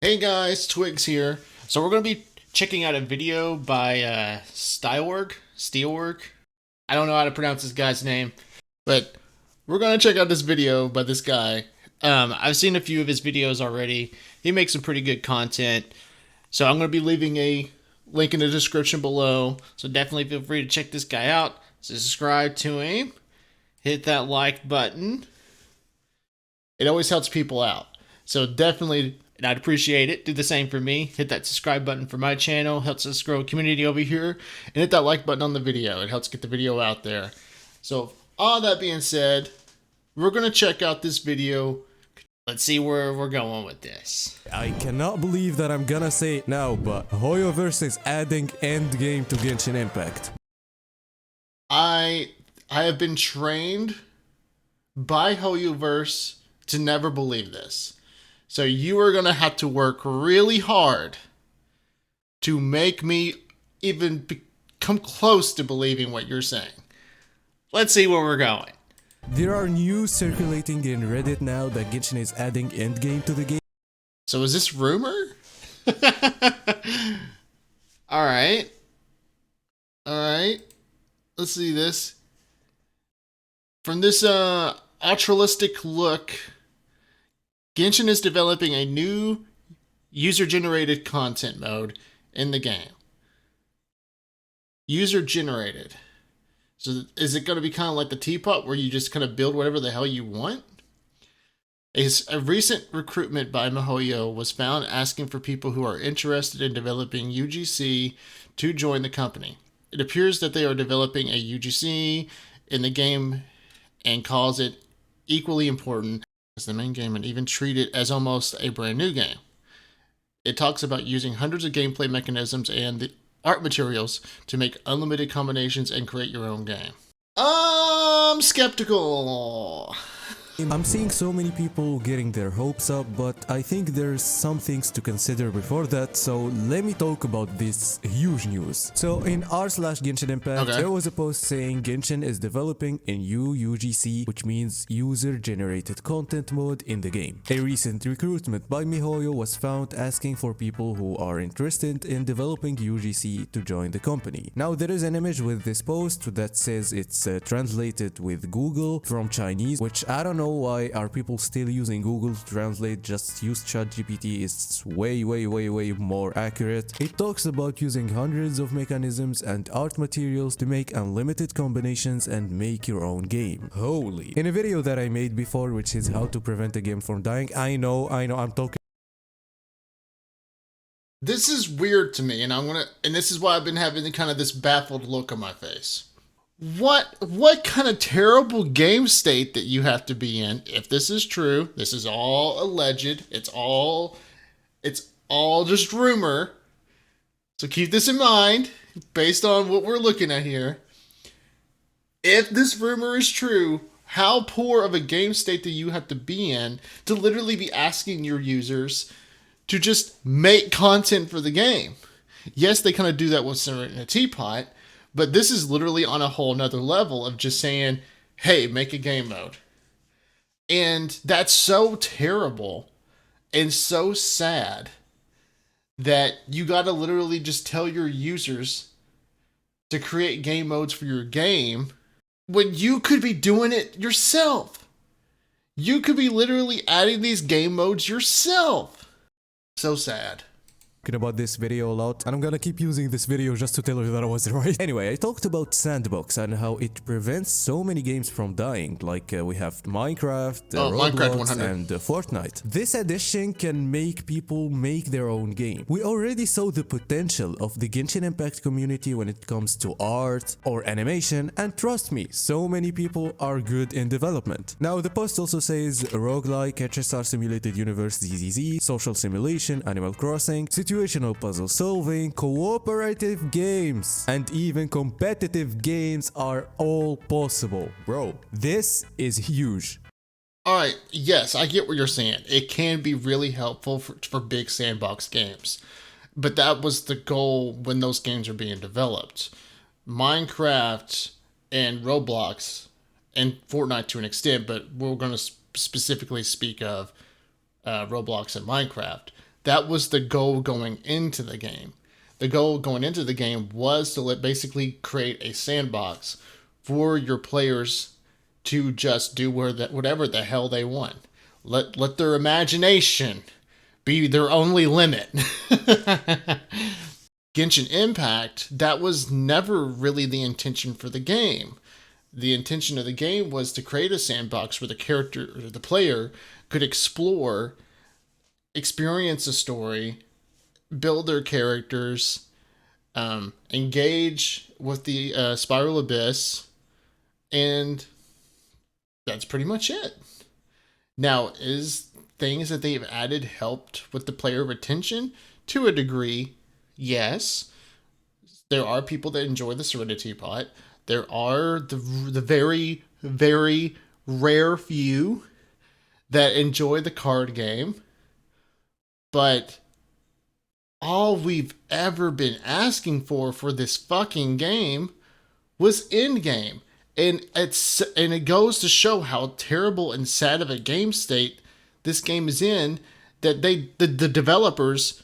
Hey guys, Twiggs here. So we're going to be checking out a video by Stioorg. I don't know how to pronounce this guy's name, but we're going to check out this video by this guy. I've seen a few of his videos already. He makes some pretty good content. So I'm going to be leaving a link in the description below. So definitely feel free to check this guy out. Subscribe to him. Hit that like button. It always helps people out. So definitely, and I'd appreciate it. Do the same for me. Hit that subscribe button for my channel. Helps us grow a community over here. And hit that like button on the video. It helps get the video out there. So all that being said, we're going to check out this video. Let's see where we're going with this. I cannot believe that I'm gonna say it now, but hoyoverse is adding Endgame to Genshin Impact. I have been trained by hoyoverse to never believe this. So you are going to have to work really hard to make me even come close to believing what you're saying. Let's see where we're going. There are news circulating in Reddit now that Genshin is adding Endgame to the game. So is this rumor? Alright. Alright. Let's see this. From this altruistic look, Genshin is developing a new user-generated content mode in the game. User-generated. So is it going to be kind of like the teapot where you just kind of build whatever the hell you want? A recent recruitment by MiHoYo was found asking for people who are interested in developing UGC to join the company. It appears that they are developing a UGC in the game and calls it equally important as the main game and even treat it as almost a brand new game. It talks about using hundreds of gameplay mechanisms and the art materials to make unlimited combinations and create your own game. I'm skeptical. I'm seeing so many people getting their hopes up, but I think there's some things to consider before that, so let me talk about this huge news. So in r/Genshin Impact, there was a post saying Genshin is developing a new UGC, which means user-generated content mode in the game. A recent recruitment by MiHoYo was found asking for people who are interested in developing UGC to join the company. Now there is an image with this post that says it's translated with Google from Chinese, which I don't know why are people still using Google to translate. Just use ChatGPT. It's way more accurate. It talks about using hundreds of mechanisms and art materials to make unlimited combinations and make your own game. Holy. In a video that I made before, which is how to prevent a game from dying, I know I'm talking. This is weird to me, and this is why I've been having kind of this baffled look on my face. What kind of terrible game state that you have to be in, if this is true? This is all alleged. It's all just rumor. So keep this in mind based on what we're looking at here. If this rumor is true, how poor of a game state do you have to be in to literally be asking your users to just make content for the game? Yes, they kind of do that with Cinnamon in a Teapot, but this is literally on a whole nother level of just saying, hey, make a game mode. And that's so terrible and so sad that you got to literally just tell your users to create game modes for your game when you could be doing it yourself. You could be literally adding these game modes yourself. So sad. About this video a lot, and I'm gonna keep using this video just to tell you that I was right. Anyway, I talked about Sandbox and how it prevents so many games from dying, like we have Minecraft, Roblox, and Fortnite. This addition can make people make their own game. We already saw the potential of the Genshin Impact community when it comes to art or animation, and trust me, so many people are good in development. Now, the post also says roguelike, HSR simulated universe, ZZZ, social simulation, Animal Crossing, situational puzzle solving, cooperative games, and even competitive games are all possible. Bro, this is huge. Alright, yes, I get what you're saying. It can be really helpful for big sandbox games. But that was the goal when those games are being developed. Minecraft and Roblox and Fortnite to an extent, but we're going to specifically speak of Roblox and Minecraft. That was the goal going into the game. The goal going into the game was to basically create a sandbox for your players to just do whatever the hell they want. Let their imagination be their only limit. Genshin Impact, that was never really the intention for the game. The intention of the game was to create a sandbox where the player could explore, experience a story, build their characters, engage with the Spiral Abyss, and that's pretty much it. Now, is things that they've added helped with the player retention? To a degree, yes. There are people that enjoy the Serenity Pot. There are the very, very rare few that enjoy the card game. But all we've ever been asking for this fucking game was Endgame. And it goes to show how terrible and sad of a game state this game is in, that the developers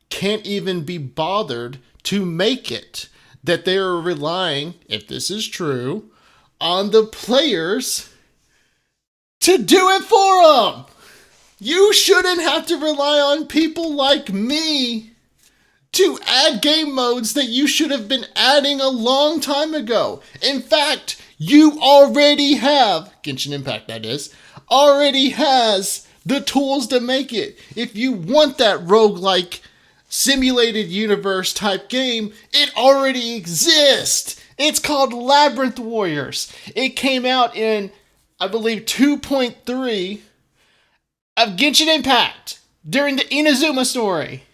can't even be bothered to make it. That they are relying, if this is true, on the players to do it for them. You shouldn't have to rely on people like me to add game modes that you should have been adding a long time ago. In fact, you already have, Genshin Impact that is, already has the tools to make it. If you want that roguelike simulated universe type game, it already exists. It's called Labyrinth Warriors. It came out in, I believe, 2.3 of Genshin Impact during the Inazuma story.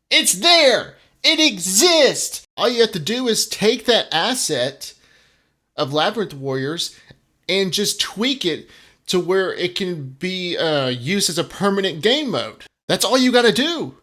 It's there. It exists. All you have to do is take that asset of Labyrinth Warriors and just tweak it to where it can be used as a permanent game mode. That's all you got to do.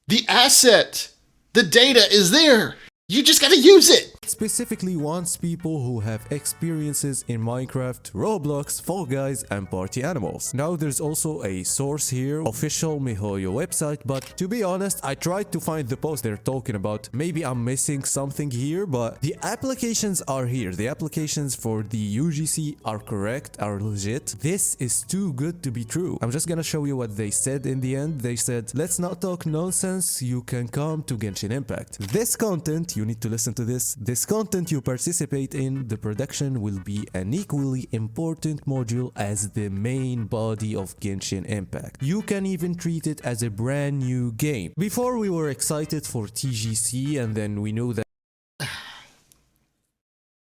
The asset, the data is there. You just gotta use it! Specifically wants people who have experiences in Minecraft, Roblox, Fall Guys and Party Animals. Now there's also a source here, official miHoYo website, but to be honest, I tried to find the post they're talking about. Maybe I'm missing something here, but the applications are here. The applications for the UGC are correct, are legit. This is too good to be true. I'm just gonna show you what they said in the end. They said, let's not talk nonsense, you can come to Genshin Impact. This content, you need to listen to this. This content you participate in, the production will be an equally important module as the main body of Genshin Impact. You can even treat it as a brand new game. Before we were excited for TGC and then we knew that.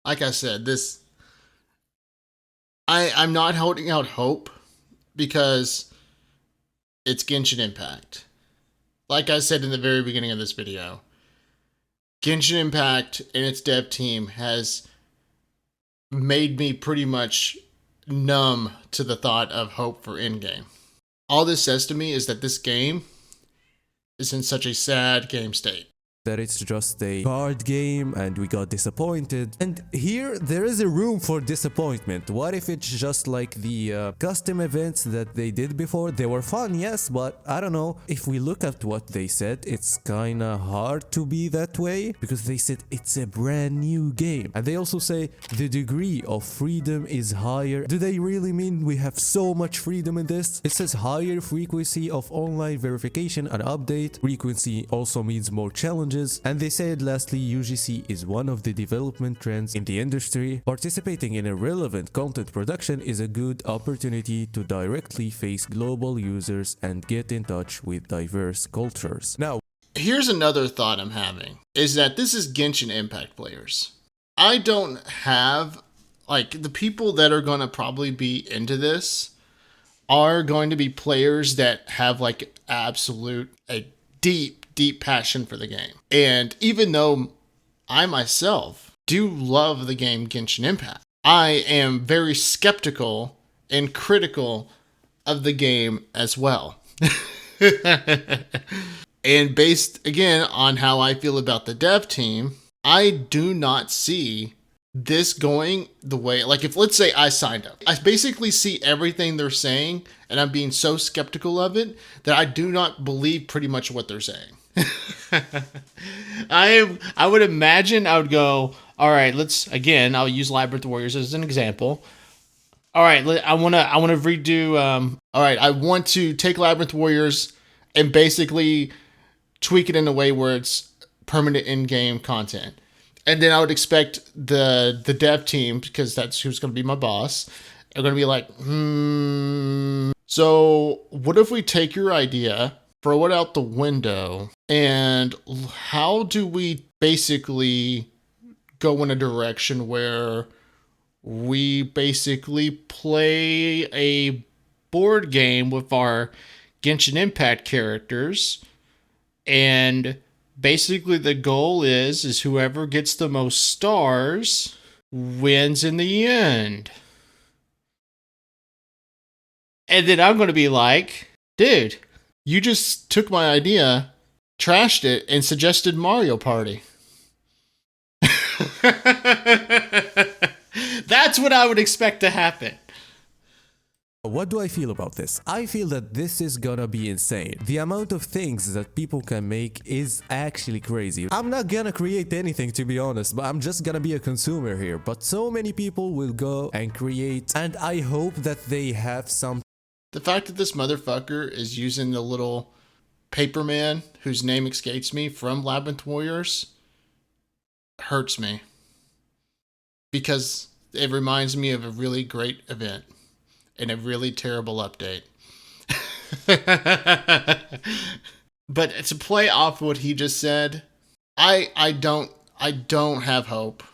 Like I said, I'm not holding out hope because it's Genshin Impact. Like I said in the very beginning of this video, Genshin Impact and its dev team has made me pretty much numb to the thought of hope for Endgame. All this says to me is that this game is in such a sad game state. That it's just a card game and we got disappointed. And here there is a room for disappointment. What if it's just like the custom events that they did before? They were fun, yes, but I don't know. If we look at what they said, it's kinda hard to be that way because they said it's a brand new game. And they also say the degree of freedom is higher. Do they really mean we have so much freedom in this? It says higher frequency of online verification and update. Frequency also means more challenges. And they said lastly, UGC is one of the development trends in the industry. Participating in a relevant content production is a good opportunity to directly face global users and get in touch with diverse cultures. Now, here's another thought I'm having, is that this is Genshin Impact players. I don't have, like, the people that are going to probably be into this are going to be players that have, like, a deep passion for the game. And even though I myself do love the game Genshin Impact, I am very skeptical and critical of the game as well. And based again on how I feel about the dev team, I do not see this going the way, like if let's say I signed up, I basically see everything they're saying and I'm being so skeptical of it that I do not believe pretty much what they're saying. I would imagine I would go, all right, I'll use Labyrinth Warriors as an example. All right, I want to redo all right, I want to take Labyrinth Warriors and basically tweak it in a way where it's permanent in-game content. And then I would expect the dev team, because that's who's going to be my boss, are going to be like, so what if we take your idea, throw it out the window, and how do we basically go in a direction where we basically play a board game with our Genshin Impact characters, and basically the goal is whoever gets the most stars wins in the end. And then I'm going to be like, dude, you just took my idea, trashed it, and suggested Mario Party. That's what I would expect to happen. What do I feel about this? I feel that this is gonna be insane. The amount of things that people can make is actually crazy. I'm not gonna create anything, to be honest, but I'm just gonna be a consumer here. But so many people will go and create, and I hope that they have some. The fact that this motherfucker is using the little paper man whose name escapes me from Labyrinth Warriors hurts me, because it reminds me of a really great event and a really terrible update. But to play off what he just said, I don't have hope,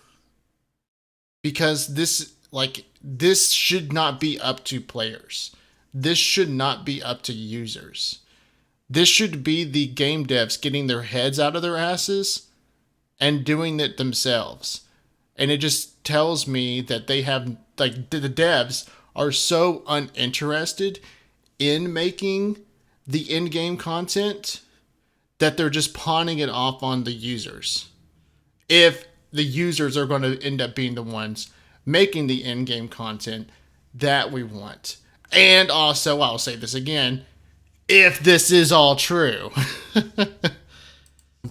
because this should not be up to players. This should not be up to users. This should be the game devs getting their heads out of their asses and doing it themselves. And it just tells me that they have, like, the devs are so uninterested in making the in-game content that they're just pawning it off on the users. If the users are going to end up being the ones making the in-game content that we want. And also, I'll say this again, if this is all true.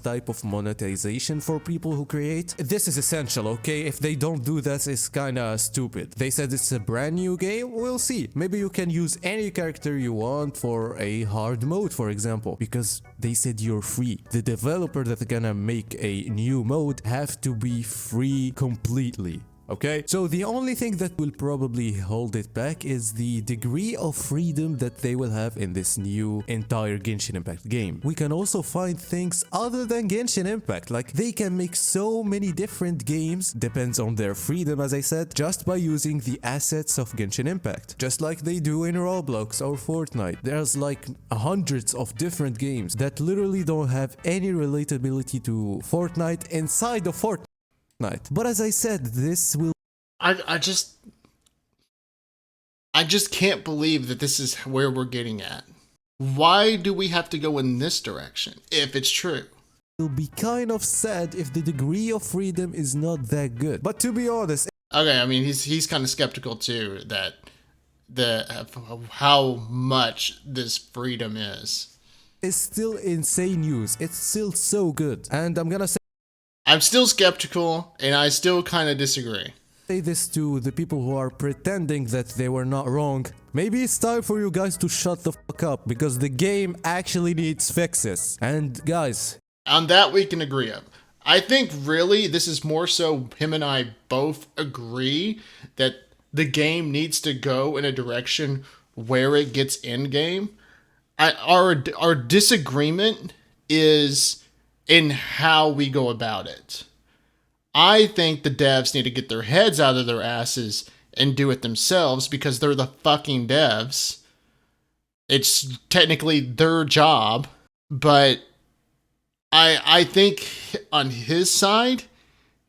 Type of monetization for people who create. This is essential, okay? If they don't do that, it's kinda stupid. They said it's a brand new game, we'll see. Maybe you can use any character you want for a hard mode, for example, because they said you're free. The developer that's gonna make a new mode have to be free completely. Okay, so the only thing that will probably hold it back is the degree of freedom that they will have in this new entire Genshin Impact game. We can also find things other than Genshin Impact, like they can make so many different games, depends on their freedom as I said, just by using the assets of Genshin Impact. Just like they do in Roblox or Fortnite. There's like hundreds of different games that literally don't have any relatability to Fortnite inside of Fortnite. But as I said, this will... I just can't believe that this is where we're getting at. Why do we have to go in this direction if it's true? It'll be kind of sad if the degree of freedom is not that good. But to be honest... Okay, I mean, he's kind of skeptical too that how much this freedom is. It's still insane news. It's still so good. And I'm gonna say... I'm still skeptical, and I still kind of disagree. Say this to the people who are pretending that they were not wrong. Maybe it's time for you guys to shut the fuck up, because the game actually needs fixes. And guys... On that we can agree on. I think really this is more so him and I both agree that the game needs to go in a direction where it gets in-game. Our disagreement is in how we go about it. I think the devs need to get their heads out of their asses and do it themselves, because they're the fucking devs. It's technically their job, but I think on his side,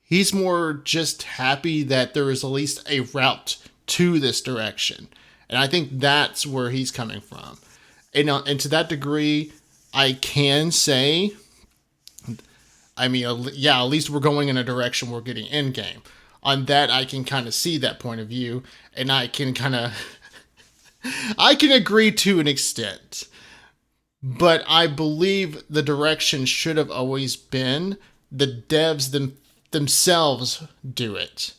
he's more just happy that there is at least a route to this direction. And I think that's where he's coming from. And to that degree, I can say, I mean, yeah, at least we're going in a direction we're getting in-game. on that I can kind of see that point of view, and I can kind of I can agree to an extent. But I believe the direction should have always been the devs themselves do it.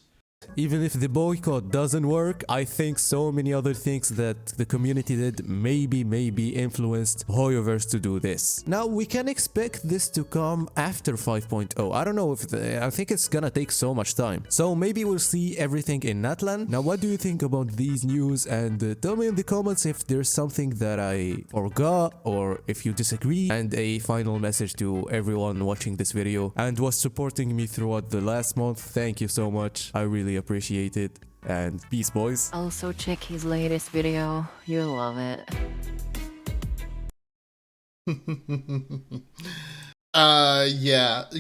Even if the boycott doesn't work, I think so many other things that the community did maybe influenced hoyoverse to do this. Now we can expect this to come after 5.0. I don't know if I think it's gonna take so much time. So maybe we'll see everything in Natlan. Now what do you think about these news, and tell me in the comments if there's something that I forgot or if you disagree. And a final message to everyone watching this video and was supporting me throughout the last month. Thank you so much. I really appreciate it, and peace, boys. Also check his latest video, you'll love it. Yeah, a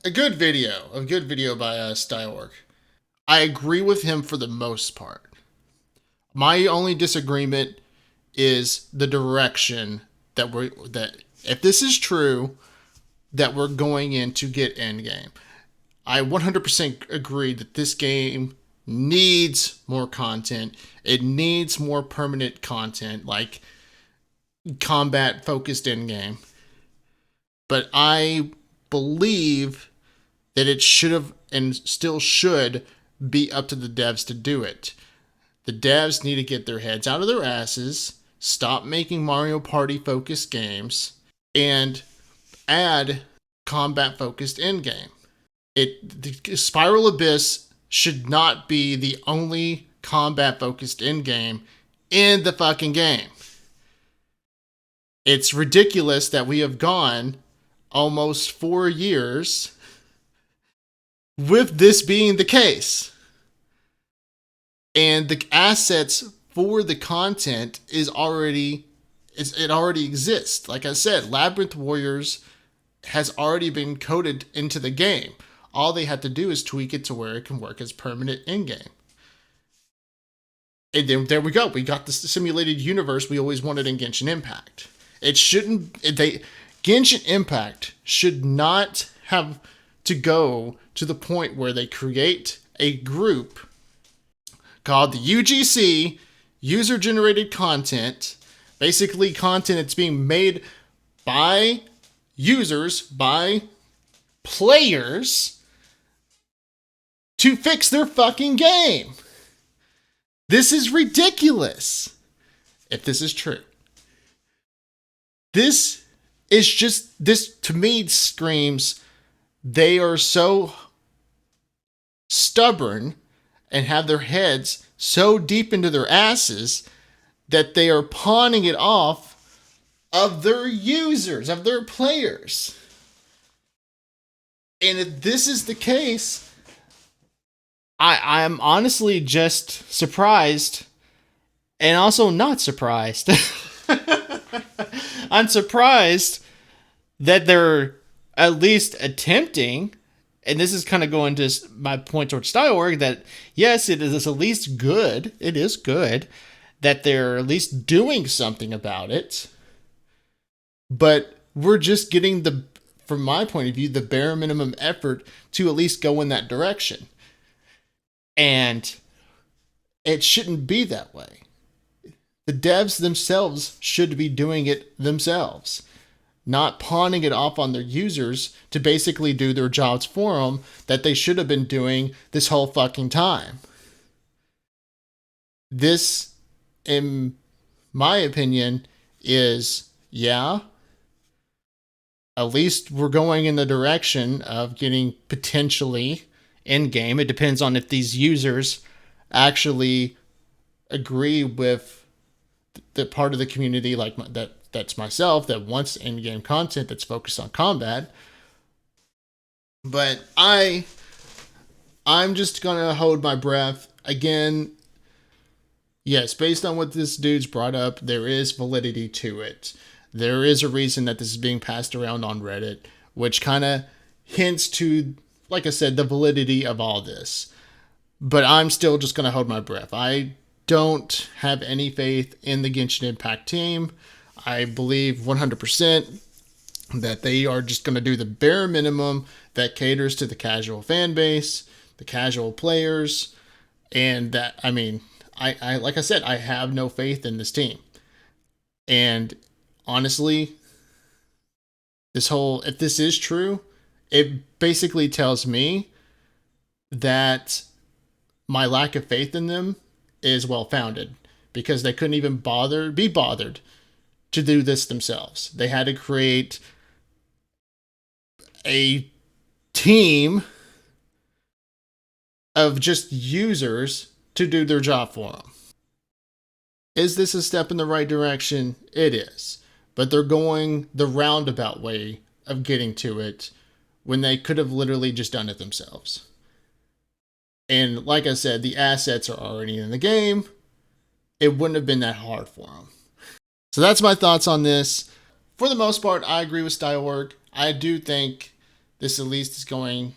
good video by Stioorg. I agree with him for the most part. My only disagreement is the direction that if this is true, that we're going in to get Endgame. I 100% agree that this game needs more content. It needs more permanent content, like combat-focused Endgame. But I believe that it should have and still should be up to the devs to do it. The devs need to get their heads out of their asses, stop making Mario Party-focused games, and add combat-focused endgame. The Spiral Abyss should not be the only combat-focused endgame in the fucking game. It's ridiculous that we have gone almost 4 years with this being the case. And the assets for the content it already exists. Like I said, Labyrinth Warriors has already been coded into the game. All they have to do is tweak it to where it can work as permanent in-game. And then there we go. We got the simulated universe we always wanted in Genshin Impact. Genshin Impact should not have to go to the point where they create a group called the UGC, user-generated content, basically content that's being made by users, by players, to fix their fucking game. This is ridiculous, if this is true. This to me screams they are so stubborn and have their heads so deep into their asses that they are pawning it off of their users, of their players. And if this is the case, I'm honestly just surprised and also not surprised. I'm surprised that they're at least attempting, and this is kind of going to my point towards Stioorg, that yes, it is at least good. It is good that they're at least doing something about it. But we're just getting from my point of view, the bare minimum effort to at least go in that direction. And it shouldn't be that way. The devs themselves should be doing it themselves, not pawning it off on their users to basically do their jobs for them that they should have been doing this whole fucking time. This, in my opinion, is, yeah, at least we're going in the direction of getting potentially in-game. It depends on if these users actually agree with the part of the community like that's myself that wants in-game content that's focused on combat. But I'm just gonna hold my breath. Again, yes, based on what this dude's brought up, there is validity to it. There is a reason that this is being passed around on Reddit, which kind of hints to, like I said, the validity of all this. But I'm still just going to hold my breath. I don't have any faith in the Genshin Impact team. I believe 100% that they are just going to do the bare minimum that caters to the casual fan base, the casual players, and that, I mean, I like I said, I have no faith in this team. And honestly, if this is true, it basically tells me that my lack of faith in them is well founded, because they couldn't even be bothered to do this themselves. They had to create a team of just users to do their job for them. Is this a step in the right direction? It is. But they're going the roundabout way of getting to it when they could have literally just done it themselves. And like I said, the assets are already in the game. It wouldn't have been that hard for them. So that's my thoughts on this. For the most part, I agree with Stioorg. I do think this at least is going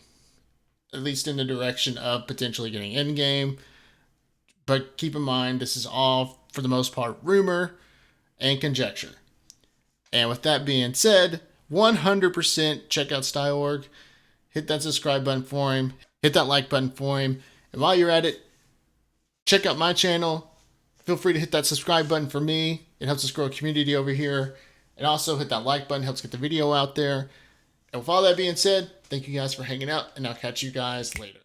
in the direction of potentially getting Endgame. But keep in mind, this is all, for the most part, rumor and conjecture. And with that being said, 100% check out Stioorg. Hit that subscribe button for him. Hit that like button for him. And while you're at it, check out my channel. Feel free to hit that subscribe button for me. It helps us grow a community over here. And also hit that like button. Helps get the video out there. And with all that being said, thank you guys for hanging out. And I'll catch you guys later.